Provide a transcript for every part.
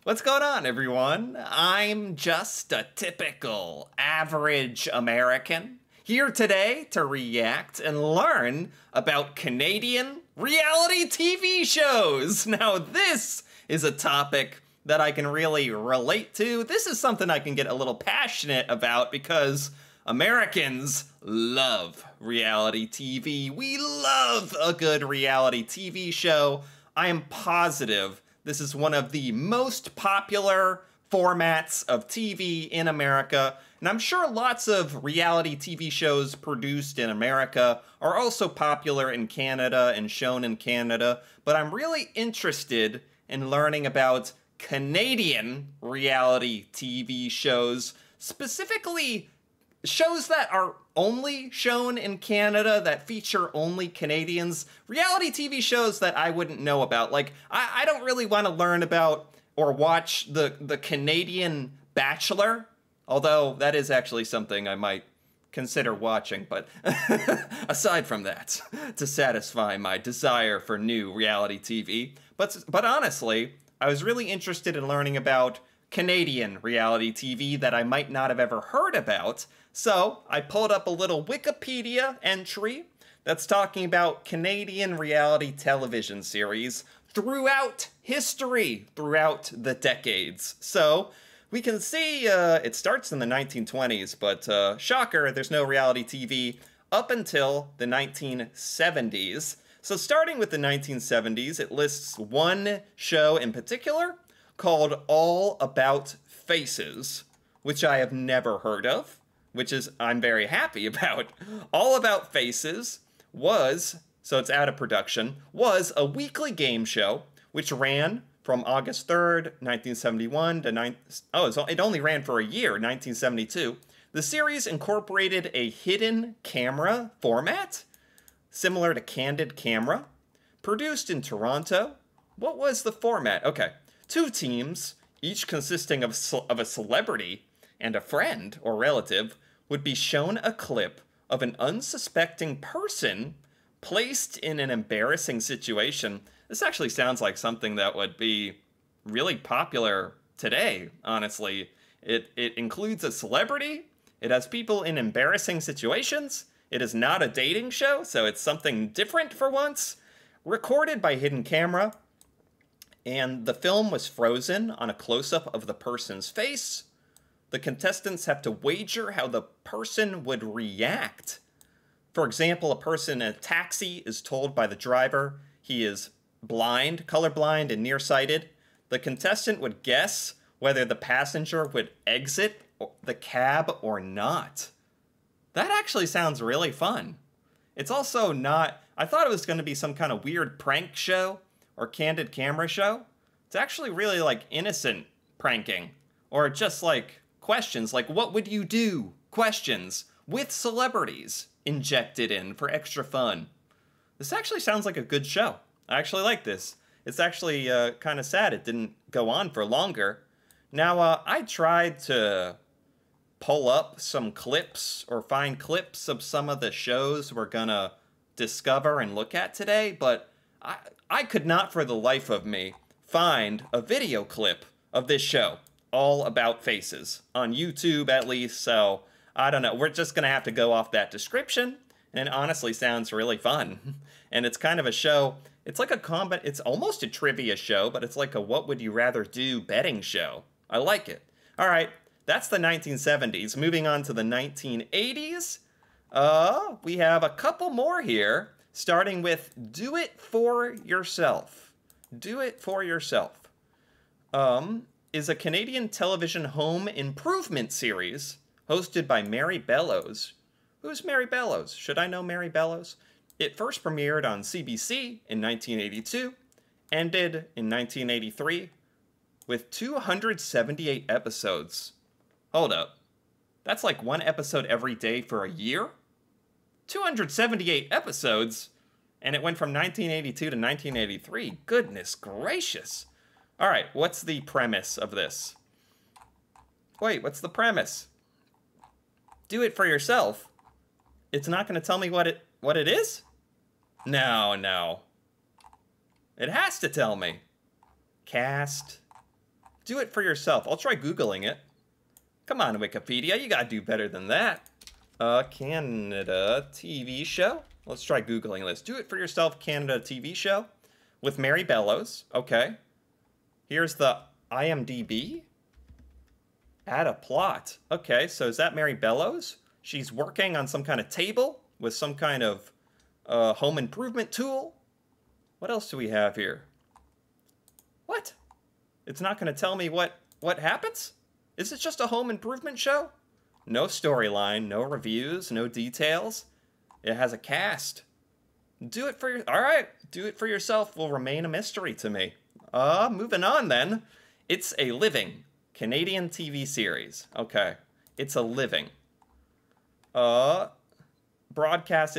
What's going on, everyone? I'm just a typical average American here today to react and learn about Canadian reality TV shows. Now, this is a topic that I can really relate to. This is something I can get a little passionate about because Americans love reality TV. We love a good reality TV show. I am positive this is one of the most popular formats of TV in America, and I'm sure lots of reality TV shows produced in America are also popular in Canada and shown in Canada, but I'm really interested in learning about Canadian reality TV shows, specifically shows that are only shown in Canada, that feature only Canadians, reality TV shows that I wouldn't know about. Like, I don't really want to learn about or watch the Canadian Bachelor, although that is actually something I might consider watching, but aside from that, to satisfy my desire for new reality TV. But honestly, I was really interested in learning about Canadian reality TV that I might not have ever heard about. So I pulled up a little Wikipedia entry that's talking about Canadian reality television series throughout history, throughout the decades. So we can see it starts in the 1920s, but shocker, there's no reality TV up until the 1970s. So starting with the 1970s, it lists one show in particular called All About Faces, which I have never heard of, which is I'm very happy about. All About Faces was, so it's out of production, was a weekly game show which ran from August 3rd, 1971 to it only ran for a year, 1972. The series incorporated a hidden camera format, similar to Candid Camera, produced in Toronto. What was the format? Okay. Two teams, each consisting of a celebrity and a friend or relative, would be shown a clip of an unsuspecting person placed in an embarrassing situation. This actually sounds like something that would be really popular today, honestly. It includes a celebrity, it has people in embarrassing situations, it is not a dating show, so it's something different for once, recorded by hidden camera, and the film was frozen on a close-up of the person's face. The contestants have to wager how the person would react. For example, a person in a taxi is told by the driver he is blind, colorblind, and nearsighted. The contestant would guess whether the passenger would exit the cab or not. That actually sounds really fun. It's also not, I thought it was going to be some kind of weird prank show or Candid Camera show. It's actually really like innocent pranking, or just like questions like what would you do questions with celebrities injected in for extra fun. This actually sounds like a good show. I actually like this. It's actually kind of sad it didn't go on for longer. Now, I tried to pull up some clips or find clips of some of the shows we're gonna discover and look at today, but I could not for the life of me find a video clip of this show, All About Faces, on YouTube at least, so I don't know. We're just going to have to go off that description, and it honestly sounds really fun. And it's kind of a show, it's like a combat, it's almost a trivia show, but it's like a what would you rather do betting show. I like it. All right, that's the 1970s. Moving on to the 1980s, we have a couple more here, starting with Do It For Yourself. Do It For Yourself is a Canadian television home improvement series hosted by Mary Bellows. Who's Mary Bellows? Should I know Mary Bellows? It first premiered on CBC in 1982, ended in 1983, with 278 episodes. Hold up. That's like one episode every day for a year? 278 episodes? And it went from 1982 to 1983. Goodness gracious. All right, what's the premise of this? Wait, what's the premise? Do it for yourself. It's not going to tell me what it is? No. It has to tell me. Cast. Do it for yourself. I'll try Googling it. Come on, Wikipedia, you gotta do better than that. Canada TV show. Let's try Googling this. Do it for yourself, Canada TV show with Mary Bellows. Okay. Here's the IMDb. Add a plot. Okay, so is that Mary Bellows? She's working on some kind of table with some kind of home improvement tool. What else do we have here? What? It's not going to tell me what happens? Is it just a home improvement show? No storyline, no reviews, no details. It has a cast. Do it for your... All right, do it for yourself will remain a mystery to me. Moving on then. It's a living Canadian TV series. Okay, it's a living. Broadcasted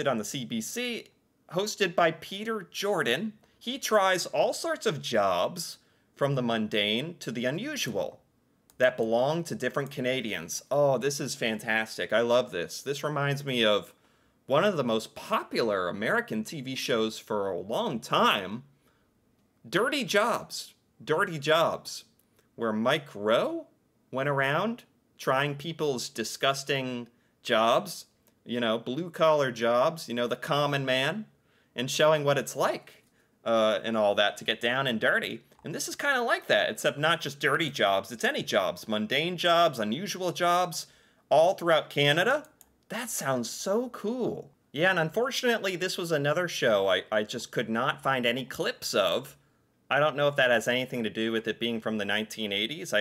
on the CBC, hosted by Peter Jordan. He tries all sorts of jobs, from the mundane to the unusual, that belong to different Canadians. Oh, this is fantastic. I love this. This reminds me of one of the most popular American TV shows for a long time, Dirty Jobs. Dirty Jobs, where Mike Rowe went around trying people's disgusting jobs, you know, blue-collar jobs, you know, the common man, and showing what it's like and all that to get down and dirty. And this is kind of like that, except not just dirty jobs, it's any jobs, mundane jobs, unusual jobs, all throughout Canada. That sounds so cool. Yeah, and unfortunately, this was another show I just could not find any clips of. I don't know if that has anything to do with it being from the 1980s.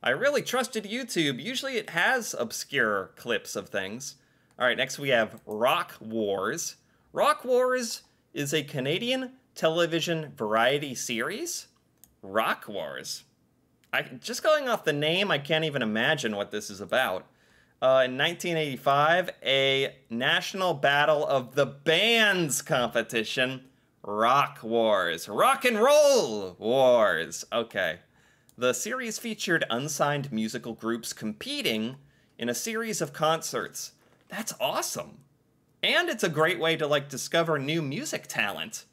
I really trusted YouTube. Usually it has obscure clips of things. All right, next we have Rock Wars. Rock Wars is a Canadian television variety series. Rock Wars. Just going off the name, I can't even imagine what this is about. In 1985, a National Battle of the Bands competition. Rock Wars. Rock and Roll Wars. Okay. The series featured unsigned musical groups competing in a series of concerts. That's awesome. And it's a great way to, like, discover new music talent.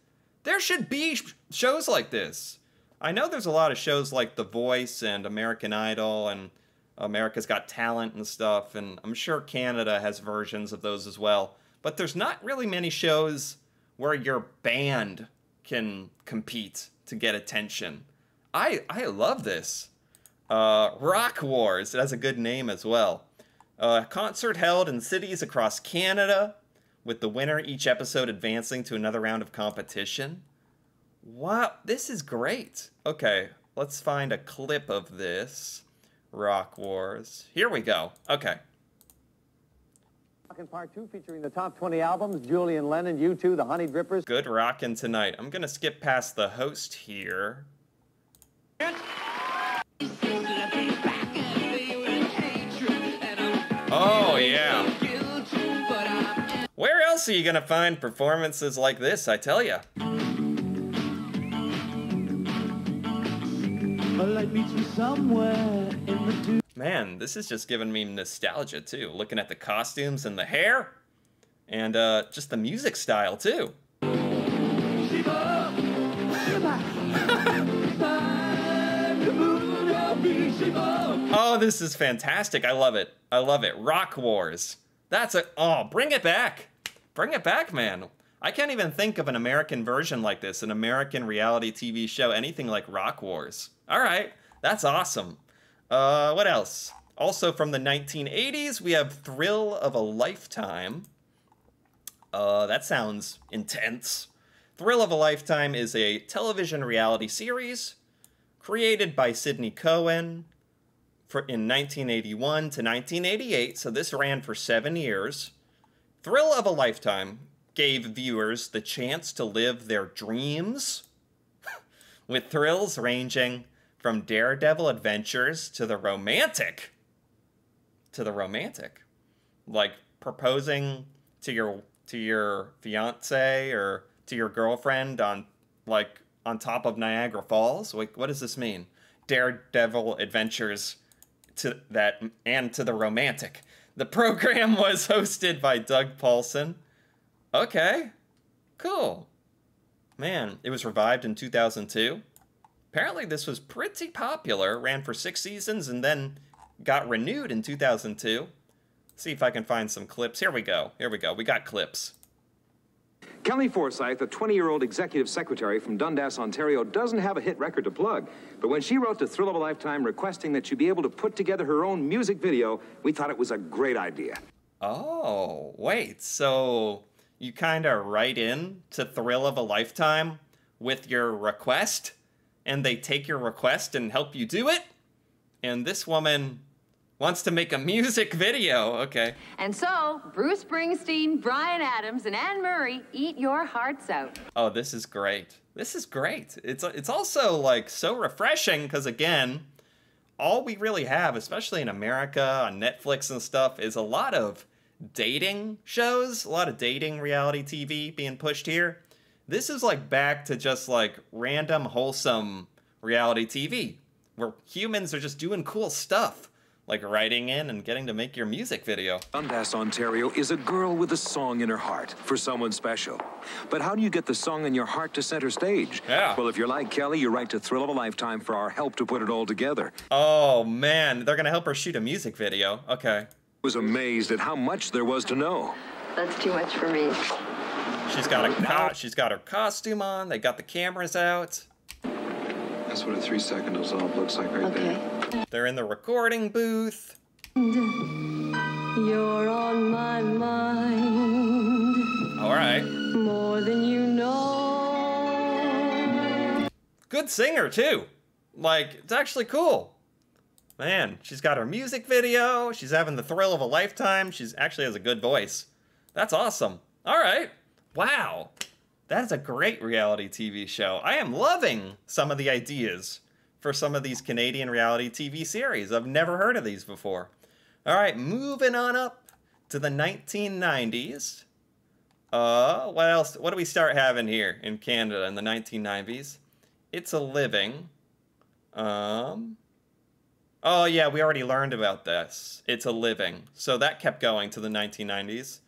There should be shows like this. I know there's a lot of shows like The Voice and American Idol and America's Got Talent and stuff, and I'm sure Canada has versions of those as well. But there's not really many shows where your band can compete to get attention. I love this. Rock Wars, it has a good name as well. Concert held in cities across Canada, with the winner each episode advancing to another round of competition. Wow, this is great. Okay, let's find a clip of this. Rock Wars. Here we go. Okay. Rockin' Part 2 featuring the top 20 albums, Julian Lennon, U2, the Honey Drippers. Good rockin' tonight. I'm gonna skip past the host here. Oh, yeah. Where else are you gonna find performances like this, I tell ya? Man, this is just giving me nostalgia, too. Looking at the costumes and the hair. And just the music style, too. Oh, this is fantastic. I love it. I love it. Rock Wars. That's a... Oh, bring it back. Bring it back, man. I can't even think of an American version like this, an American reality TV show, anything like Rock Wars. All right, that's awesome. What else? Also from the 1980s, we have Thrill of a Lifetime. That sounds intense. Thrill of a Lifetime is a television reality series created by Sidney Cohen in 1981 to 1988, so this ran for 7 years. Thrill of a Lifetime gave viewers the chance to live their dreams with thrills ranging from daredevil adventures to the romantic. Like proposing to your fiance or to your girlfriend on top of Niagara Falls. Like, what does this mean? Daredevil adventures to that and to the romantic. The program was hosted by Doug Paulson. Okay, cool. Man, it was revived in 2002. Apparently this was pretty popular, ran for 6 seasons, and then got renewed in 2002. See if I can find some clips. Here we go. Here we go. We got clips. Kelly Forsyth, a 20-year-old executive secretary from Dundas, Ontario, doesn't have a hit record to plug. But when she wrote to Thrill of a Lifetime requesting that she be able to put together her own music video, we thought it was a great idea. Oh, wait. So you kind of write in to Thrill of a Lifetime with your request, and they take your request and help you do it? And this woman wants to make a music video. Okay. And so, Bruce Springsteen, Bryan Adams, and Anne Murray eat your hearts out. Oh, this is great. This is great. It's also, like, so refreshing because, again, all we really have, especially in America, on Netflix and stuff, is a lot of dating shows, a lot of dating reality TV being pushed here. This is, like, back to just, like, random, wholesome reality TV where humans are just doing cool stuff. Like writing in and getting to make your music video. Dundas, Ontario is a girl with a song in her heart for someone special. But how do you get the song in your heart to center stage? Yeah. Well, if you're like Kelly, you write to Thrill of a Lifetime for our help to put it all together. Oh, man. They're going to help her shoot a music video. Okay. I was amazed at how much there was to know. That's too much for me. She's got her costume on. They got the cameras out. That's what a 3-second dissolve looks like right there. They're in the recording booth. You're on my mind. All right. More than you know. Good singer, too. Like, it's actually cool. Man, she's got her music video. She's having the thrill of a lifetime. She's actually has a good voice. That's awesome. All right. Wow. That is a great reality TV show. I am loving some of the ideas for some of these Canadian reality TV series. I've never heard of these before. All right, moving on up to the 1990s. What else? What do we start having here in Canada in the 1990s? It's a Living. Oh yeah, we already learned about this. It's a Living. So that kept going to the 1990s.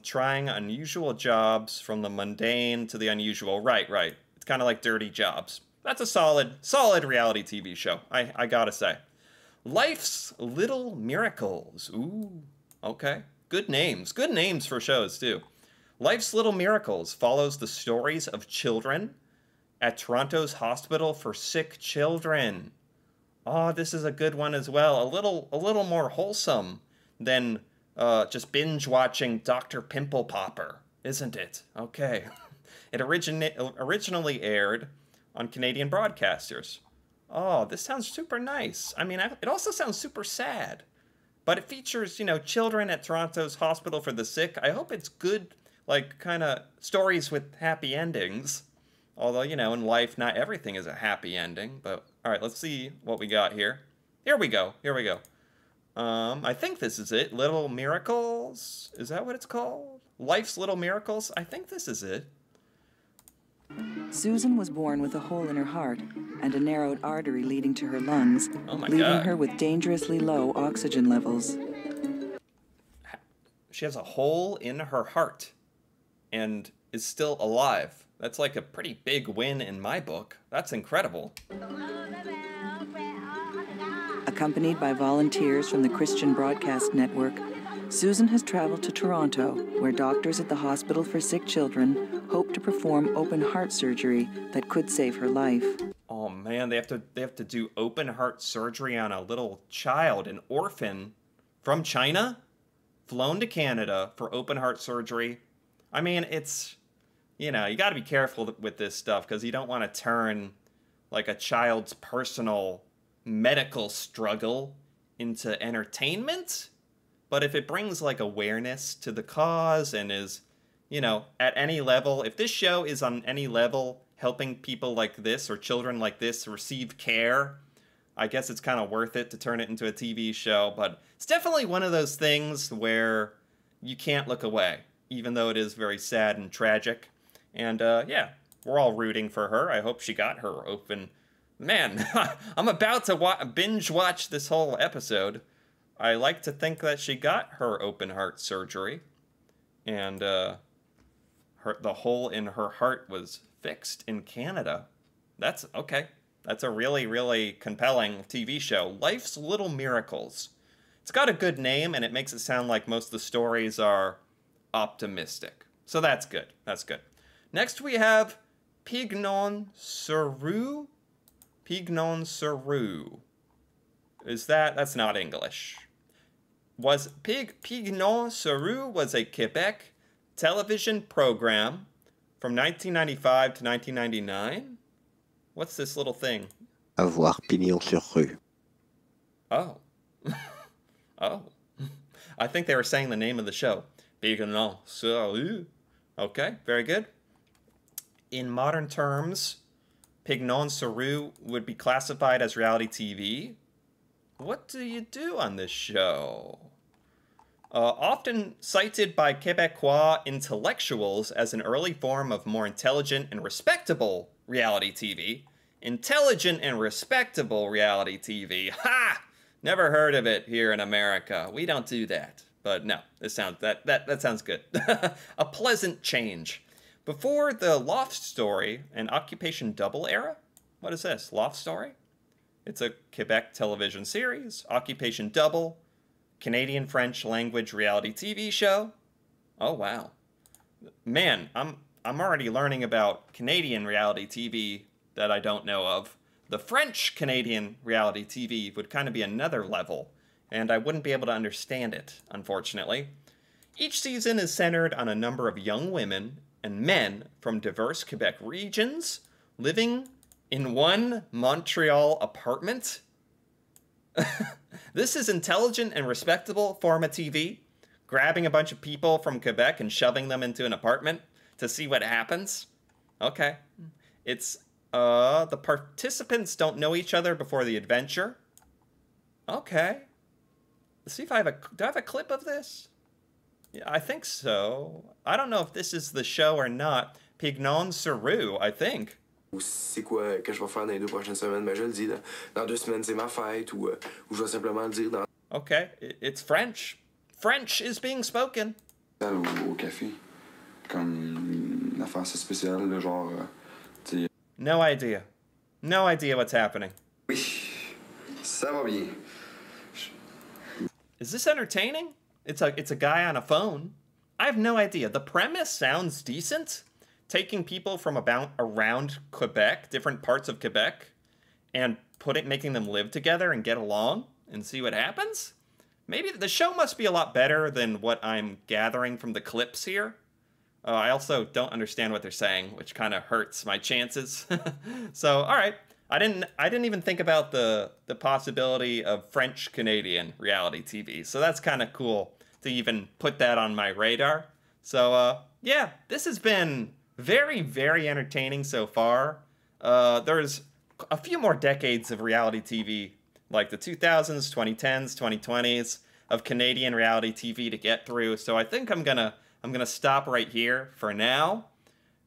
Trying unusual jobs from the mundane to the unusual. Right. It's kind of like Dirty Jobs. That's a solid reality TV show, I gotta say. Life's Little Miracles. Ooh, okay. Good names for shows, too. Life's Little Miracles follows the stories of children at Toronto's Hospital for Sick Children. Oh, this is a good one as well. A little more wholesome than just binge watching Dr. Pimple Popper, isn't it? Okay. It originally aired on Canadian broadcasters. Oh, this sounds super nice. I mean, it also sounds super sad. But it features, children at Toronto's Hospital for the Sick. I hope it's good, like, kind of stories with happy endings. Although, in life, not everything is a happy ending. But, all right, let's see what we got here. Here we go. I think this is it. Little Miracles? Is that what it's called? Life's Little Miracles? I think this is it. Susan was born with a hole in her heart and a narrowed artery leading to her lungs, leaving her with dangerously low oxygen levels. She has a hole in her heart and is still alive. That's like a pretty big win in my book. That's incredible. Accompanied by volunteers from the Christian Broadcast Network, Susan has traveled to Toronto, where doctors at the Hospital for Sick Children hope to perform open heart surgery that could save her life. Oh man, they have to do open heart surgery on a little child, an orphan from China, flown to Canada for open heart surgery. I mean, it's, you got to be careful with this stuff because you don't want to turn like a child's personal medical struggle into entertainment. But if it brings like awareness to the cause and is, at any level, if this show is on any level helping people like this or children like this receive care, I guess it's kind of worth it to turn it into a TV show. But it's definitely one of those things where you can't look away, even though it is very sad and tragic. And yeah, we're all rooting for her. I hope she got her open. Man, I'm about to binge watch this whole episode. I like to think that she got her open heart surgery, and the hole in her heart was fixed in Canada. That's okay. That's a really, really compelling TV show. Life's Little Miracles. It's got a good name, and it makes it sound like most of the stories are optimistic. So that's good. That's good. Next we have Pignon sur Rue. Pignon sur Rue. That's not English. Pignon sur Rue was a Quebec television program from 1995 to 1999. What's this little thing? Avoir pignon sur rue. Oh. Oh. I think they were saying the name of the show. Pignon sur Rue. Okay, very good. In modern terms, Pignon sur Rue would be classified as reality TV. What do you do on this show? Often cited by Quebecois intellectuals as an early form of more intelligent and respectable reality TV. Intelligent and respectable reality TV. Ha! Never heard of it here in America. We don't do that. But no, that sounds good. A pleasant change. Before the Loft Story and Occupation Double era? What is this? Loft Story? It's a Quebec television series. Occupation Double. Canadian French language reality TV show. Oh wow. Man, I'm already learning about Canadian reality TV that I don't know of. The French Canadian reality TV would kind of be another level, and I wouldn't be able to understand it, unfortunately. Each season is centered on a number of young women and men from diverse Quebec regions living in one Montreal apartment. This is intelligent and respectable form of TV, grabbing a bunch of people from Quebec and shoving them into an apartment to see what happens. Okay. It's, the participants don't know each other before the adventure. Okay. Let's see if I have a clip of this? Yeah, I think so. I don't know if this is the show or not. Pignon sur Rue, I think. C'est quoi que je vais faire dans les 2 prochaines semaines? Ben, je le dis, dans 2 semaines, c'est ma fête, ou je vais simplement le dire dans... Okay, it's French. French is being spoken. Au café, comme une affaire assez spéciale, le genre, No idea. No idea what's happening. Oui, ça va bien. Is this entertaining? It's a guy on a phone. I have no idea. The premise sounds decent. Taking people from around Quebec, different parts of Quebec, and making them live together and get along and see what happens? Maybe the show must be a lot better than what I'm gathering from the clips here. I also don't understand what they're saying, which kind of hurts my chances. So, all right. I didn't even think about the possibility of French Canadian reality TV. So that's kind of cool to even put that on my radar. So, yeah, this has been very, very entertaining so far. There's a few more decades of reality TV, like the 2000s, 2010s, 2020s, of Canadian reality TV to get through. So I think I'm gonna stop right here for now.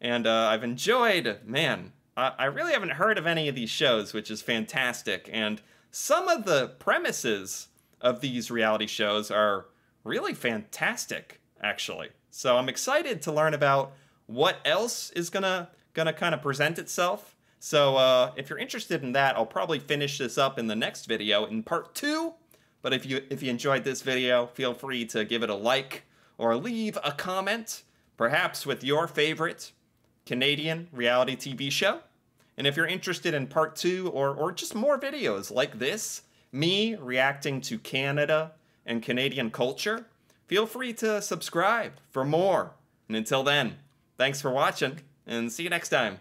And I've enjoyed, man, I really haven't heard of any of these shows, which is fantastic. And some of the premises of these reality shows are really fantastic, actually. So I'm excited to learn about what else is gonna kind of present itself. So if you're interested in that, I'll probably finish this up in the next video in part 2. But if you enjoyed this video, feel free to give it a like or leave a comment, perhaps with your favorite Canadian reality TV show. And if you're interested in part 2 or just more videos like this, me reacting to Canada and Canadian culture, feel free to subscribe for more. And until then, thanks for watching, and see you next time.